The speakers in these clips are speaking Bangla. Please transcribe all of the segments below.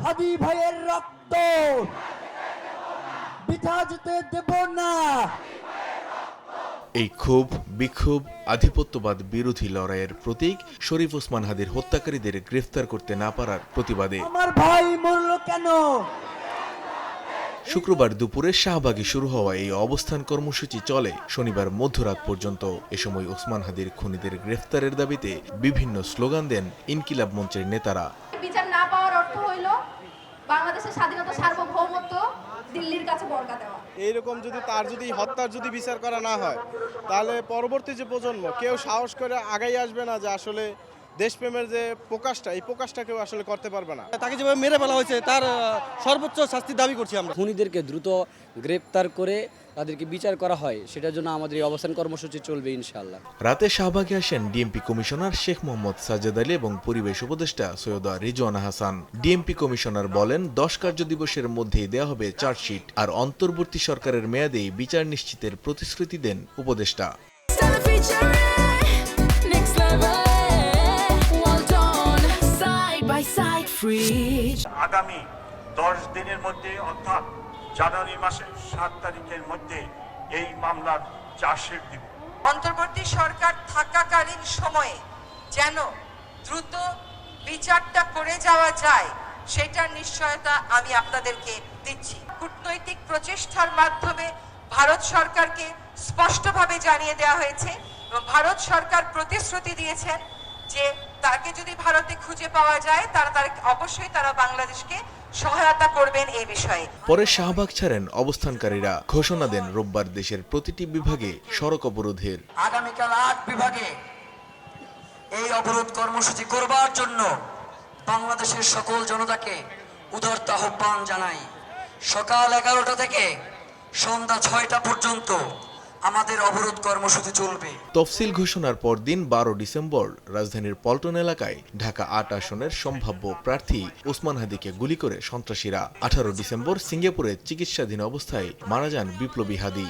হাদি ভাইয়ের রক্ত বৃথা যেতে দেব না। এই ক্ষোভ বিক্ষোভ আধিপত্যবাদ বিরোধী লড়াইয়ের প্রতীক শরীফ ওসমান হাদির হত্যাকারীদের গ্রেফতার করতে না পারার প্রতিবাদে আমার ভাই মরল কেন? শুক্রবার দুপুরে শাহবাগে শুরু হওয়া এই অবস্থান কর্মসূচি চলে শনিবার মধ্যরাত পর্যন্ত। এ সময় ওসমান হাদির খুনিদের গ্রেফতারের দাবিতে বিভিন্ন স্লোগান দেন ইনকিলাব মঞ্চের নেতারা। বিচার না পাওয়ার অর্থ হইল বাংলাদেশের স্বাধীনতা সার্বভৌমত্ব দিল্লির কাছে বর্গা দেওয়া। এইরকম যদি হত্যার বিচার করা না হয়, তাহলে পরবর্তী যে প্রজন্ম কেউ সাহস করে আগাই আসবে না, যে আসলে দেশপ্রেমের যে প্রকাশটা, এই প্রকাশটা কেউ আসলে করতে পারবে না। তাকে যেভাবে মেরে ফেলা হয়েছে তার সর্বোচ্চ শাস্তির দাবি করছি আমরা। খুনিদেরকে দ্রুত গ্রেপ্তার করে তাদেরকে বিচার করা হয়, সেটার জন্য আমাদের এই অবস্থান কর্মসূচি চলবে ইনশাআল্লাহ। রাতে শাহবাগে আসেন ডিএমপি কমিশনার শেখ মোহাম্মদ সাজ্জাদ আলী এবং পরিবেশ উপদেষ্টা সৈয়দা রিজওয়ানা হাসান। ডিএমপি কমিশনার বলেন 10 কার্য দিবসের মধ্যেই দেওয়া হবে চার্জশিট, আর অন্তর্বর্তী সরকারের মেয়াদেই বিচার নিশ্চিতের প্রতিশ্রুতি দেন উপদেষ্টা। আগামী 10 দিনের মধ্যে অর্থাৎ জানুয়ারি মাসের 7 তারিখের মধ্যে এই মামলার চার্জশিট দিব। অন্তর্বর্তী সরকার থাকাকালীন সময়ে যেন দ্রুত বিচারটা করে যাওয়া যায়, সেটার নিশ্চয়তা আমি আপনাদেরকে দিচ্ছি। কূটনৈতিক প্রচেষ্টার মাধ্যমে ভারত সরকারকে স্পষ্টভাবে জানিয়ে দেওয়া হয়েছে এবং ভারত সরকার প্রতিশ্রুতি দিয়েছেন যে তাকে যদি ভারতে খুঁজে পাওয়া যায় অবশ্যই তারা বাংলাদেশকে সহায়তা করবেন এই বিষয়ে। পরে শাহবাগ ছাড়েন অবস্থানকারীরা, ঘোষণা দেন রোববার দেশের প্রতিটি বিভাগে সড়ক অবরোধের। আগামীকাল 8 বিভাগে এই অবরোধ কর্মসূচি করবার জন্য বাংলাদেশের সকল জনতাকে উদারতা আহ্বান জানাই। সকাল 11টা থেকে সন্ধ্যা 6টা পর্যন্ত আমাদের অবরোধ কর্মসূচি চলবে। তফসিল ঘোষণার পরদিন 12 ডিসেম্বর রাজধানীর পল্টন এলাকায় ঢাকা 8 আসনের সম্ভাব্য প্রার্থী ওসমান হাদিকে গুলি করে সন্ত্রাসীরা। 18 ডিসেম্বর সিঙ্গাপুরে চিকিৎসাধীন অবস্থায় মারা যান বিপ্লবী হাদি।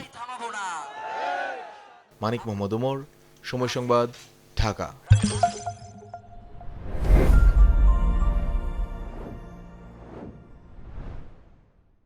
মানিক মোহাম্মদ ওমর, সময় সংবাদ, ঢাকা।